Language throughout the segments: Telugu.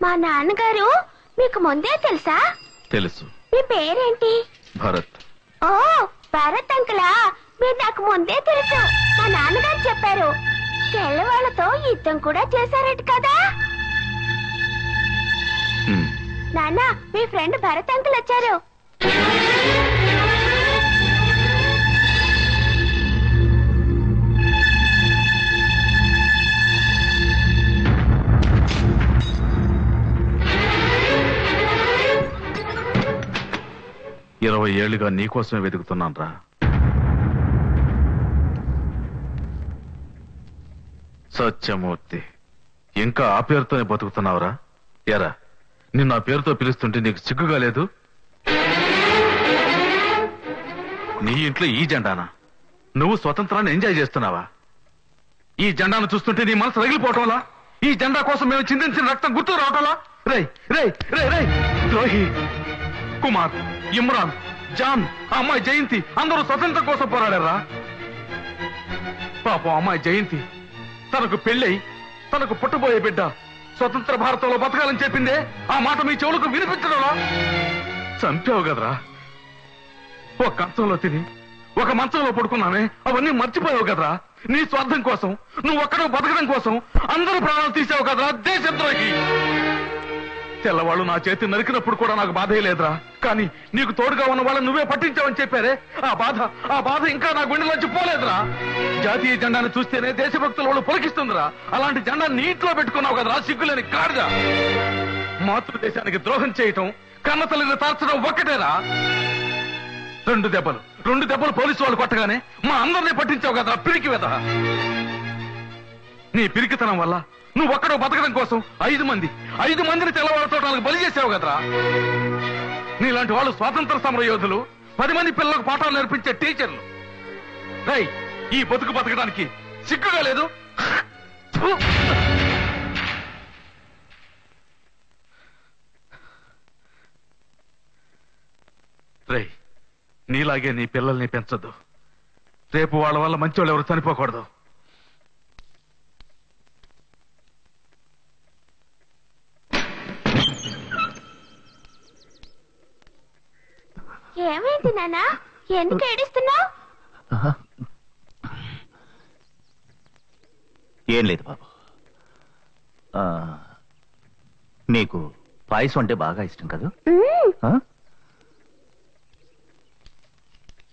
మా నాన్నగారు మీకు ముందే తెలుసా? తెలుసు. మీ పేరేంటి? భరత్. ఓ భరత్ అంకులా, మీరు నాకు ముందే తెలుసు. మా నాన్నగారు చెప్పారు. తెల్లవాళ్ళతో యుద్ధం కూడా చేశారట కదా. నాన్న, మీ ఫ్రెండ్ భరత్ అంకుల్ వచ్చారు. ఇరవై ఏళ్లుగా నీకోసమే వెతుకుతున్నాను రా. సత్యమూర్తి, ఇంకా ఆ పేరుతోనే బతుకుతున్నావురా? ఎరా, నిన్ను ఆ పేరుతో పిలుస్తుంటే నీకు సిగ్గుగా లేదు? నీ ఇంట్లో ఈ జెండానా? నువ్వు స్వతంత్రాన్ని ఎంజాయ్ చేస్తున్నావా? ఈ జెండాను చూస్తుంటే నీ మనసు రగిలిపోవటంలా? ఈ జెండా కోసం మేము చిందించిన రక్తం గుర్తు రావటంలా? రేయ్ రేయ్ రేయ్ రేయ్, ద్రోహి! కుమార్, ఇమ్రాన్, జాన్, ఆ అమ్మాయి జయంతి అందరూ స్వతంత్రం కోసం పోరాడారా? పాపం అమ్మాయి జయంతి తనకు పెళ్ళై తనకు పుట్టబోయే బిడ్డ స్వతంత్ర భారతంలో బతకాలని చెప్పిందే. ఆ మాట మీ చెవులకు వినిపించడంలా? చంపావు కదరా. ఒక కంచంలో తిని ఒక మంచంలో పడుకున్నామే, అవన్నీ మర్చిపోయావు కదరా. నీ స్వార్థం కోసం, నువ్వు ఒక్కడో బతకడం కోసం అందరూ ప్రాణాలు తీసావు కదరా దేశద్రోహి. తెల్లవాళ్ళు నా చేతి నరికినప్పుడు కూడా నాకు బాధే లేదురా. కానీ నీకు తోడుగా ఉన్న వాళ్ళని నువ్వే పట్టించావని చెప్పారే, ఆ బాధ ఇంకా నా గుండెలోంచి పోలేదురా. జాతీయ జెండాను చూస్తేనే దేశభక్తుల వాళ్ళు పొలికిస్తుందిరా. అలాంటి జెండా నీటిలో పెట్టుకున్నావు కదరా, సిగ్గులేని గాడిద. మాతృదేశానికి ద్రోహం చేయటం, కన్న తల్లిని తార్చడం ఒక్కటేరా. రెండు దెబ్బలు పోలీసు వాళ్ళు కొట్టగానే మా అందరినీ పట్టించావు కదరా పిరికి వెధ. నీ పిరికితనం వల్ల నువ్వు ఒక్కడో బతకడం కోసం 5 మందిని తెల్లవాళ్ళతోటాలకు బలి చేసావు కదరా. నీలాంటి వాళ్ళు స్వాతంత్ర సమర యోధులు, 10 మంది పిల్లలకు పాఠాలు నేర్పించే టీచర్లు. రై, ఈ బతుకు బతకడానికి సిగ్గుగా లేదు? రై, నీలాగే నీ పిల్లల్ని పెంచొద్దు. రేపు వాళ్ళ వల్ల మంచోళ్ళు ఎవరు చనిపోకూడదు. ఏమైంది నాన్న? ఎందుకు ఏడుస్తున్నావు? ఏం లేదు బాబు. నీకు పాయసం అంటే బాగా ఇష్టం కదా?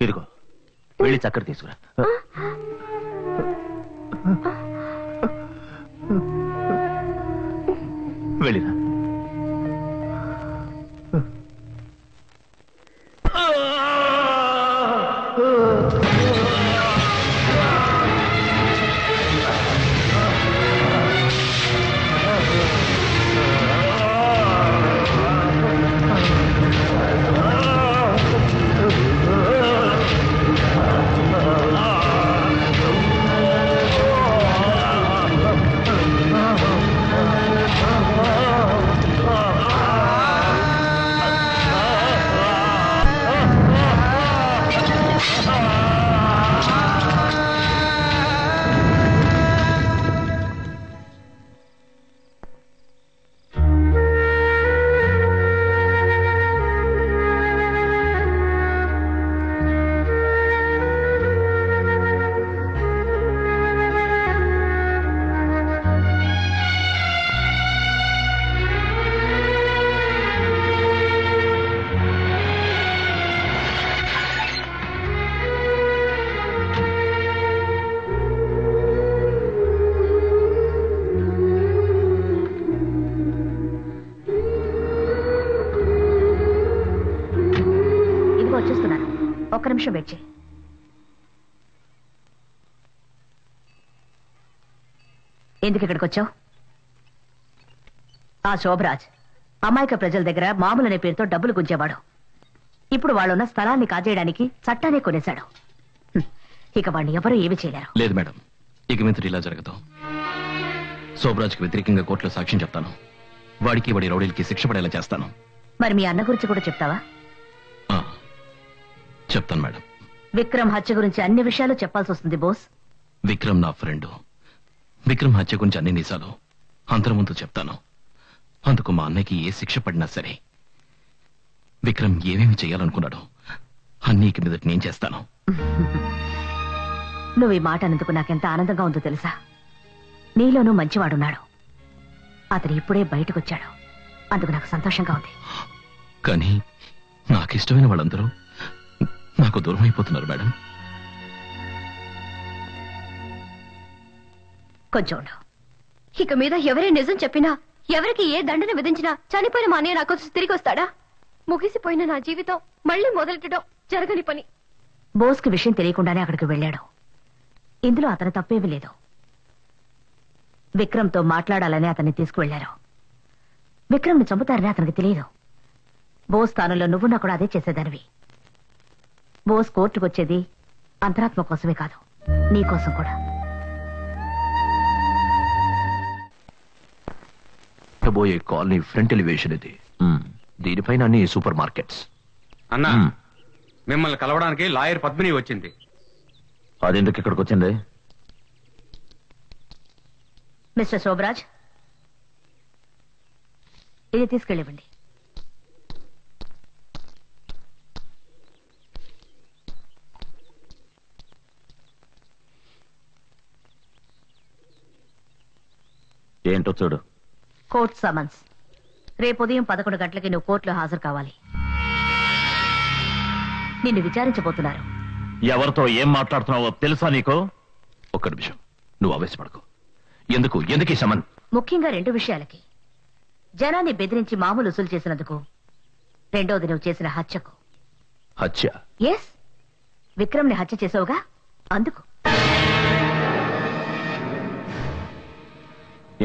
ఇదిగో, వెళ్ళి చక్కెర తీసుకురా. వెళ్ళిరా. ఒక్క నిమిషం వెయిట్ చేయి. ఎందుకు ఇక్కడికి వచ్చావు? ఆ శోభరాజ్ అమాయక ప్రజల దగ్గర మామూలనే పేరుతో డబ్బులు గుంజేవాడు. ఇప్పుడు వాళ్ళున్న స్థలాన్ని కాజేయడానికి చట్టాన్ని కొనేశాడు. ఇక వాడిని ఎవరూ ఏమీ చేయలేరు. లేదు మేడం, ఇక మీద ఇలా జరగదు. శోభరాజ్కి వ్యతిరేకంగా కోర్టులో సాక్ష్యం చెప్తాను. వాడికి వాడి రౌడీలకి శిక్ష పడేలా చేస్తాను. మరి మీ అన్న గురించి కూడా చెప్తావా? చెప్తాను మేడం. విక్రమ్ హత్య గురించి అన్ని విషయాలు చెప్పాల్సి వస్తుంది బోస్. విక్రమ్ నా ఫ్రెండ్. విక్రమ్ హత్య గురించి అన్ని నిజాలు అందరి ముందు చెప్తాను. అందుకు మా అన్నయ్యకి ఏ శిక్ష పడినా సరే విక్రమ్ ఏమేమి చేయాలనుకున్నాడో అన్నీకి మీదట నేను చేస్తాను. నువ్వు ఈ మాట అన్నందుకు నాకెంత ఆనందంగా ఉందో తెలుసా? నీలోనూ మంచివాడున్నాడు. అతను ఇప్పుడే బయటకొచ్చాడు. అందుకు నాకు సంతోషంగా ఉంది. కానీ నాకిష్టమైన వాళ్ళందరూ నాకు దూరం అయిపోతున్నారు మేడం. కొంచెం ఉండు. ఇక మీద ఎవరే నిజం చెప్పినా, ఎవరికి ఏ దండన విధించినా చనిపోయిన మా అన్నయ్య నాకు తిరిగి వస్తాడా? ముగిసిపోయిన నా జీవితం మళ్ళీ మొదలెట్టడం జరగని పని. బోస్కి విషయం తెలియకుండానే అక్కడికి వెళ్ళాడు. ఇందులో అతను తప్పేమీ లేదు. విక్రమ్తో మాట్లాడాలని అతన్ని తీసుకువెళ్లారు. విక్రమ్ని చంపుతారని అతనికి తెలియదు. బోస్ స్థానంలో నువ్వున్నా కూడా అదే చేసేదానివి. బోస్ కోర్టుకొచ్చేది అంతరాత్మ కోసమే కాదు, నీ కోసం కూడా. పోయే కాలనీ ఫ్రంట్ ఎలివేషన్ ఇది. దీనిపైన అన్ని సూపర్ మార్కెట్స్. అన్నా, మిమ్మల్ని కలవడానికి లాయర్ పద్మిని వచ్చింది. అదెందుకు ఇక్కడికి వచ్చింది? మిస్టర్ శోభరాజ్, ఇది తీసుకెళ్ళివ్వండి. ఏంటో చూడు. Court summons. రేపు ఉదయం 11 గంటలకి నువ్వు కోర్టులో హాజరు కావాలి. నిన్ను విచారించబోతున్నారు. ఎవరితో ఏం మాట్లాడుతున్నావో తెలుసా నీకు? ఒక్క నిమిషం, నువ్వు ఆవేశపడకు. ఎందుకు ఈ సమన్? ముఖ్యంగా 2 విషయాలకి. జనాన్ని బెదిరించి మామూలు వసూలు చేసినందుకు, రెండోది నువ్వు చేసిన హత్యకు. హత్య? ఎస్, విక్రమ్ని హత్య చేసావుగా, అందుకు.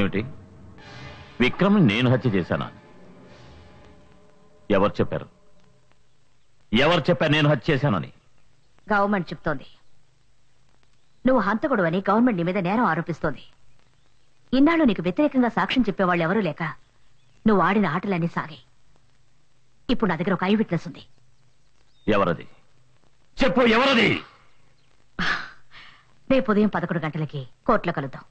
ఏమిటి? విక్రమ్ నేను హత్య చేశానా? ఎవరు చెప్పారు నేను హత్య చేశానని? గవర్నమెంట్ చెప్తోంది. నువ్వు హంతకుడు అని గవర్నమెంట్ నీ మీద నేరం ఆరోపిస్తోంది. ఇన్నాళ్ళు నీకు వ్యతిరేకంగా సాక్ష్యం చెప్పేవాళ్ళు ఎవరూ లేక నువ్వు ఆడిన ఆటలన్నీ సాగాయి. ఇప్పుడు నా దగ్గర ఒక ఐ విట్నెస్ ఉంది. ఎవరది? చెప్పు, ఎవరది? రేపు ఉదయం 11 గంటలకి కోర్టులో కలుద్దాం.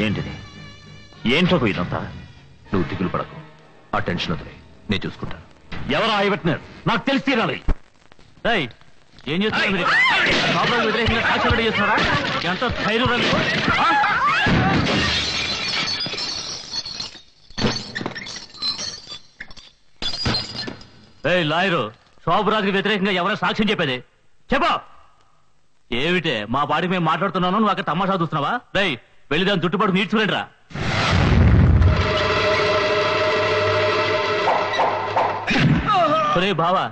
ఏంటిది? ఏంటో ఇదంతా? నువ్వు దిగులు పడకు, ఆ టెన్షన్ వదిలే, నేను చూసుకుంటాను. ఎవరు ఐ విట్నెస్? నాకు తెలిసి తీరాలి. ఏం చేస్తున్నారు? వ్యతిరేకంగా సాక్ష్యం రెడీ చేస్తున్నారా? ఎంత ధైర్యం రండి. లాయరు, శోభరాజుకి వ్యతిరేకంగా ఎవరైనా సాక్ష్యం చెప్పేది చెప్పా. ఏమిటే మా బాడీ మేము మాట్లాడుతున్నాను, నువ్వు అక్కడ తమాషా చూస్తున్నావా? వెళ్ళి దాని చుట్టుపడు నీడ్చుకురండి రా. బావా,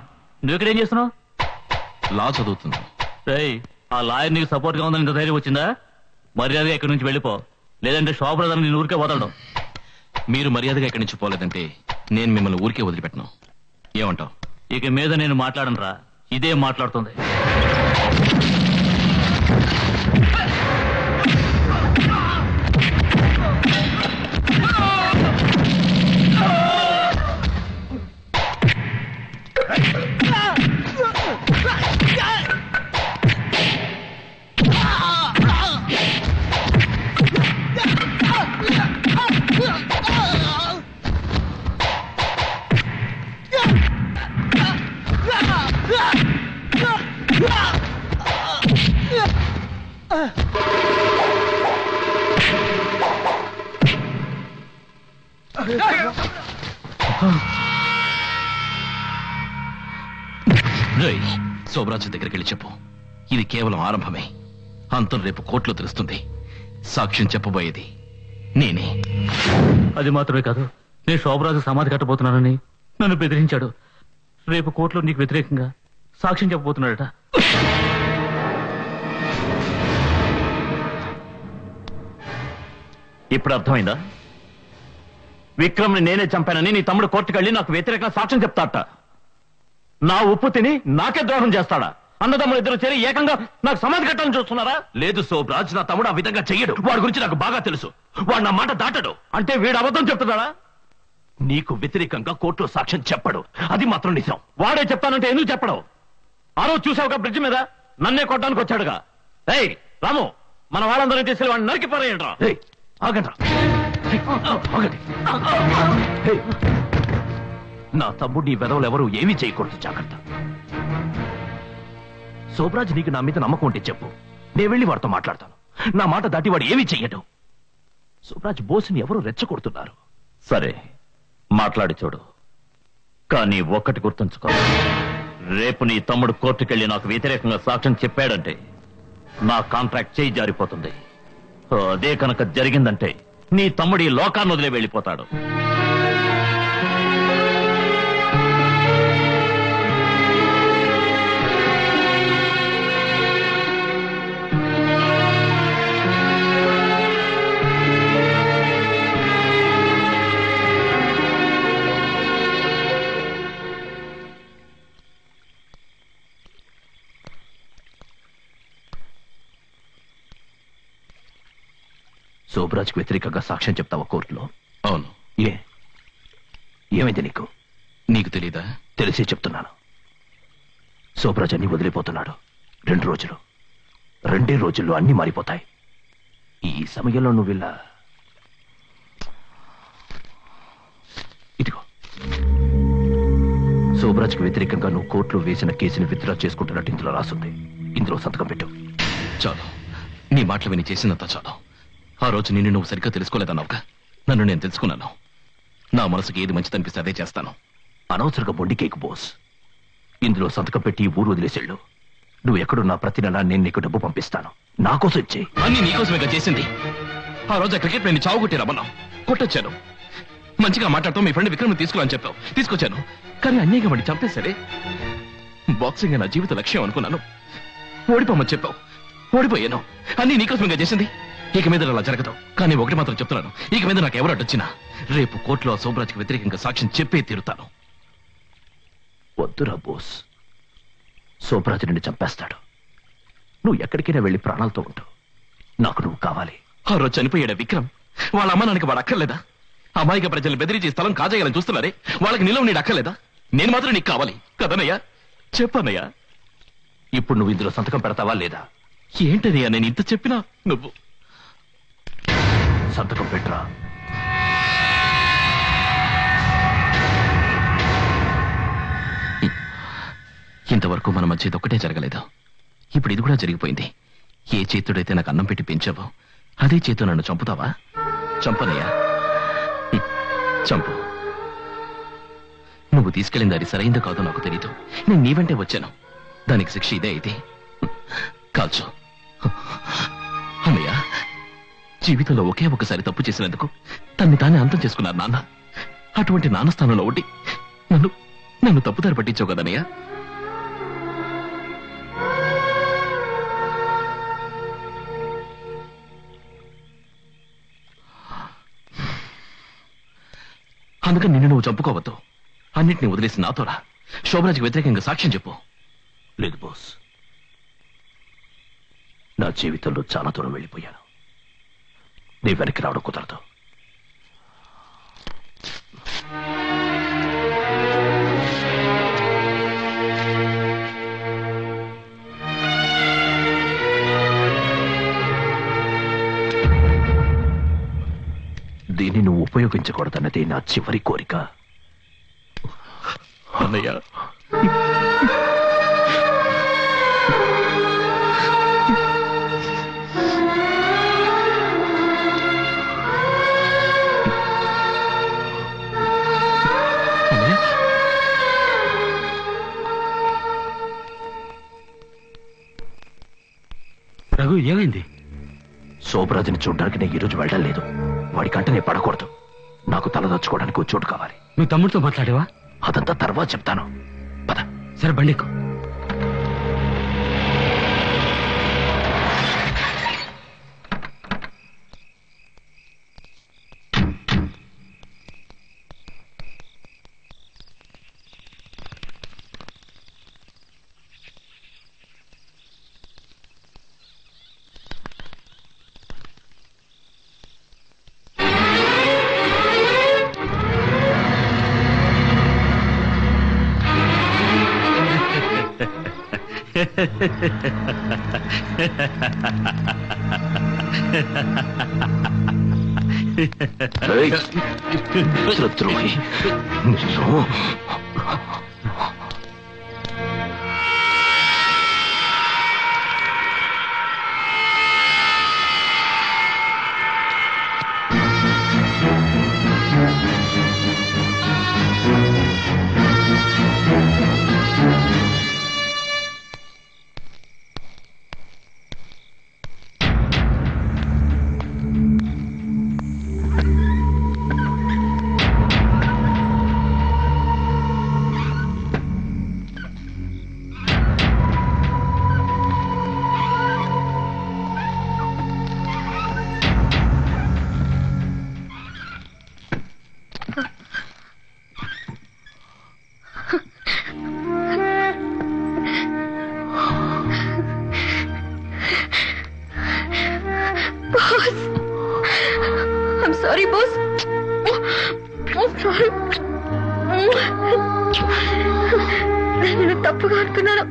నువ్వు ఇక్కడేం చేస్తున్నావు? లా చదువుతుంది. ఆ లాయర్ నీకు సపోర్ట్ గా ఉందని ఇంత ధైర్యం వచ్చిందా? మర్యాదగా ఇక్కడి నుంచి వెళ్ళిపో, లేదంటే శోభరాజు నేను ఊరికే వదలడం. మీరు మర్యాదగా ఇక్కడి నుంచి పోలేదంటే నేను మిమ్మల్ని ఊరికే వదిలిపెట్టను. ఏమంటావు? ఇక మీద నేను మాట్లాడను రా, ఇదే మాట్లాడుతుంది. శోభరాజు దగ్గరికి వెళ్ళి చెప్పు, ఇది కేవలం ఆరంభమే. అంతం రేపు కోర్టులో తెలుస్తుంది. సాక్ష్యం చెప్పబోయేది నేనే. అది మాత్రమే కాదు, నేను శోభరాజు సమాధి కట్టబోతున్నానని నన్ను బెదిరించాడు. రేపు కోర్టులో నీకు వ్యతిరేకంగా సాక్ష్యం చెప్పబోతున్నాడట. ఇప్పుడు అర్థమైందా? విక్రమ్ని నేనే చంపానని నీ తమ్ముడు కోర్టుకెళ్ళి నాకు వ్యతిరేకంగా సాక్ష్యం చెప్తాడట. నా ఉప్పు తిని నాకే ద్రోహం చేస్తాడా? అన్నదమ్ములు ఇద్దరు చేరి ఏకంగా నాకు సమాధి కట్టాలని చూస్తున్నారా? లేదు శోభరాజ్, నా తమ్ముడు ఆ విధంగా చెయ్యడు. వాడి గురించి నాకు బాగా తెలుసు. వాడు నా మాట దాటడు. అంటే వీడు అబద్ధం చెప్తున్నాడా? నీకు వ్యతిరేకంగా కోర్టులో సాక్ష్యం చెప్పడు, అది మాత్రం నిజం. వాడే చెప్తానంటే ఎందుకు చెప్పడం? ఆ రోజు చూసావుగా బ్రిడ్జ్ మీద నన్నే కొట్టడానికి వచ్చాడుగా. రాము, మన వాళ్ళందరినీ తీసుకెళ్ళి వాడిని నరికి పారేయండి. ఆగండి, ఆగండి. నా తమ్ముడిని వెదవులు ఎవరు ఏమీ చేయకూడదు, జాగ్రత్త. శోభరాజ్, నీకు నా మీద నమ్మకం ఉంటే చెప్పు, నేను వెళ్ళి వాడితో మాట్లాడతాను. నా మాట దాటి వాడు ఏమీ చెయ్యడు. శోభరాజ్ బోస్ని ఎవరు రెచ్చగొడుతున్నారు. సరే, మాట్లాడి చూడు. కానీ ఒక్కటి గుర్తుంచుకో, రేపు నీ తమ్ముడు కోర్టుకెళ్ళి నాకు వ్యతిరేకంగా సాక్ష్యం చెప్పాడంటే నా కాంట్రాక్ట్ చేయి జారిపోతుంది. అదే కనుక జరిగిందంటే నీ తమ్ముడి లోకాన్ని వదిలే వెళ్ళిపోతాడు. శోభరాజ్కి వ్యతిరేకంగా సాక్ష్యం చెప్తావా కోర్టులో? అవును. ఏమైంది నీకు? నీకు తెలీదా? తెలిసే చెప్తున్నాను. శోభరాజ్ అన్ని వదిలిపోతున్నాడు. 2 రోజులు, 2 రోజుల్లో అన్ని మారిపోతాయి. ఈ సమయంలో నువ్వు ఇలా ఇదిగో, శోభరాజ్కి వ్యతిరేకంగా నువ్వు కోర్టులో వేసిన కేసుని విత్డ్రా చేసుకుంటున్నట్టు ఇందులో రాసుంది. ఇందులో సంతకం పెట్టు. చాలు, నీ మాటలు విని చేసినంత చాలు. ఆ రోజు నిన్ను నువ్వు సరిగ్గా తెలుసుకోలేదన్నావుగా, నన్ను నేను తెలుసుకున్నాను. నా మనసుకి ఏది మంచిదనిపిస్తే అదే చేస్తాను. అనవసరంగా బొండి కేక్ బోస్. ఇందులో సంతకం పెట్టి ఊరు వదిలేసేళ్ళు. నువ్వు ఎక్కడున్నా ప్రతి నెల నేను నీకు డబ్బు పంపిస్తాను. నా కోసం ఇచ్చేయి. అన్ని నీకోసమేగా చేసింది. ఆ రోజు క్రికెట్ ప్లేని చావు కొట్టి రమ్మన్నావు, కొట్టొచ్చాను. మంచిగా మాట్లాడుతూ మీ ఫ్రెండ్ విక్రమ్ తీసుకుని చెప్పావు, తీసుకొచ్చాను. కానీ అన్యాయంగా వాడిని చంపేసరే. బాక్సింగ్ నా జీవిత లక్ష్యం అనుకున్నాను. ఓడిపోమని చెప్పావు, ఓడిపోయాను. అన్ని నీకోసమేగా చేసింది. ఇక మీద అలా జరగదు. కానీ ఒకటి మాత్రం చెప్తున్నాను, ఇక మీద నాకు ఎవరు అడ్డొచ్చినా రేపు కోర్టులో శోభరాజ్కి వ్యతిరేకంగా సాక్ష్యం చెప్పే తీరుతాను. వద్దురా బోస్, శోభరాజ్ నిన్ను చంపేస్తాడు. నువ్వు ఎక్కడికైనా వెళ్ళి ప్రాణాలతో ఉంటు. నాకు నువ్వు కావాలి. ఆ రోజు చనిపోయాడా విక్రమ్? వాళ్ళ అమ్మ నాన్నకి వాడు అక్కర్లేదా? అమాయక ప్రజలు బెదిరించి స్థలం కాజేయాలని చూస్తున్నారే, వాళ్ళకి నిలవ నీడు అక్కర్లేదా? నేను మాత్రం నీకు కావాలి కదనయ్యా? చెప్పన్నయ్యా. ఇప్పుడు నువ్వు ఇందులో సంతకం పెడతావా లేదా? ఏంటనయ్యా నేను ఇంత చెప్పినా నువ్వు సంతకం పెట్టరా. ఇంతవరకు మన మధ్య ఇదొక్కటే జరగలేదు. ఇప్పుడు ఇది కూడా జరిగిపోయింది. ఏ చేతుడైతే నాకు అన్నం పెట్టి పెంచావో అదే చేతు నన్ను చంపుతావా? చంపనయ్యా, చంపు. నువ్వు తీసుకెళ్ళింది అది సరైందో కాదో నాకు తెలీదు. నేను నీ వెంటే వచ్చాను. దానికి శిక్ష ఇదే అయితే కాల్చు. అన్నయ్య, జీవితంలో ఒకే ఒకసారి తప్పు చేసినందుకు తన్ని తానే అంతం చేసుకున్నారు నాన్న. అటువంటి నాన్న స్థానంలో ఉండి నన్ను తప్పుదారి పట్టించావు కదనయ్యా. అందుకని నిన్ను నువ్వు చంపుకోవద్దు. అన్నిటిని వదిలేసి నాతోరా. శోభరాజ్కి వ్యతిరేకంగా సాక్ష్యం చెప్పు. లేదు బోస్, నా జీవితంలో చాలా దూరం వెళ్ళిపోయాను. నీ వెనక్కి రావడం కుదరదు. దీన్ని నువ్వు ఉపయోగించకూడదన్నది నా చివరి కోరిక. అన్నయ్య, రఘు, ఏమైంది? శోభరాజుని చూడడానికి నేను ఈరోజు వెళ్ళడం లేదు. వాడి కంట నేను పడకూడదు. నాకు తలదొచ్చుకోవడానికి ఒక చోటు కావాలి. నువ్వు తమ్ముడితో మాట్లాడేవా? అదంతా తర్వాత చెప్తాను. పద. సరే, బండికు. శత్రువి I'm sorry, boss. I'm sorry. నేను తప్పుగా అనుకున్నాను.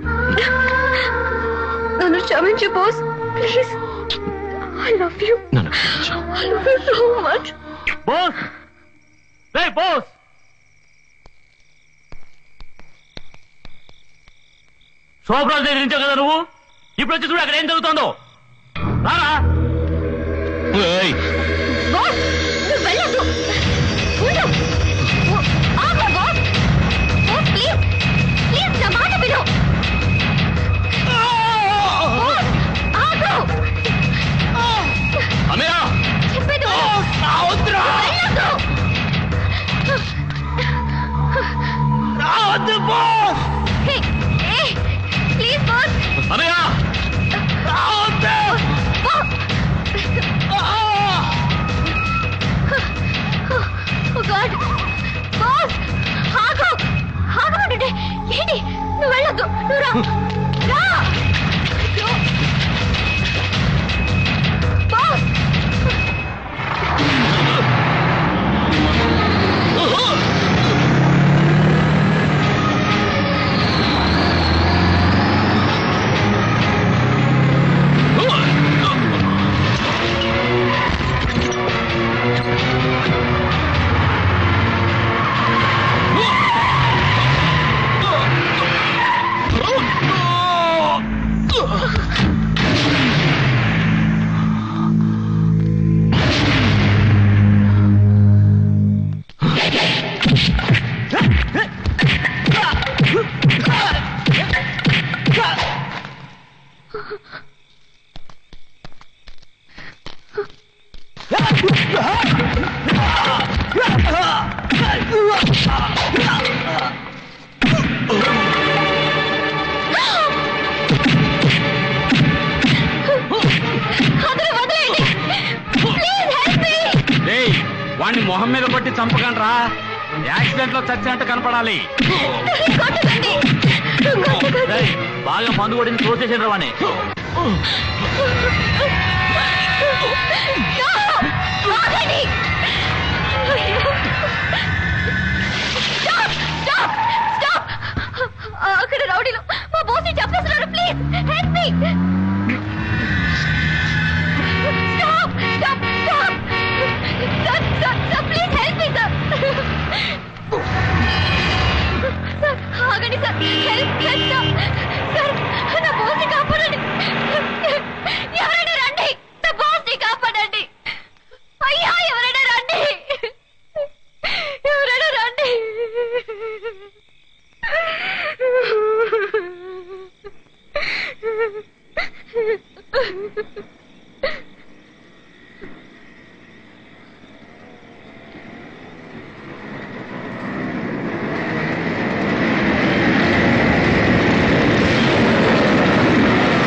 నన్ను క్షమించు boss, please. I love you. I love you so much. Boss, రే బాస్, శోభరాజు ఎదిరించావు కదా నువ్వు. ఇప్పుడు వచ్చి చూడు అక్కడ ఏం జరుగుతుందో. రారా బాస్, నువ్వు వెళ్ళొద్దు. ఉండు. ఆగు బాస్. బాస్ ప్లీజ్, ప్లీజ్ నా మాట విను. బాస్ ఆగు. అన్నయ్య చెప్పేది వెళ్ళొద్దు. రావద్దు boss. Hey, hey, please boss. అన్నయ్య రావద్దు. Oh God! Boss! ఆగు! ఆగమంటుంటే ఏంటి? నువ్వు వెళ్ళొద్దు. నువ్వు రా. రా! బాస్! వాణ్ణి మొహం మీద కొట్టి చంపకండ్రా. యాక్సిడెంట్ లో చచ్చినట్టు కనపడాలి. బాగా మందు కొట్టింది తోసేసిండ్రా వాణ్ణి. అక్కడ రౌడీలు మా బాస్ ని చంపేస్తున్నారు. Please help me. Stop stop stop. Sir sir sir please help me sir. Sir ఆగండి sir. Help help sir. Sir నా బాస్ ని కాపాడండి. ఎవరైనా రండి. నా బాస్ ని కాపాడండి. అయ్యా ఎవరైనా రండి. ఎవరైనా రండి. Ha ha ha ha.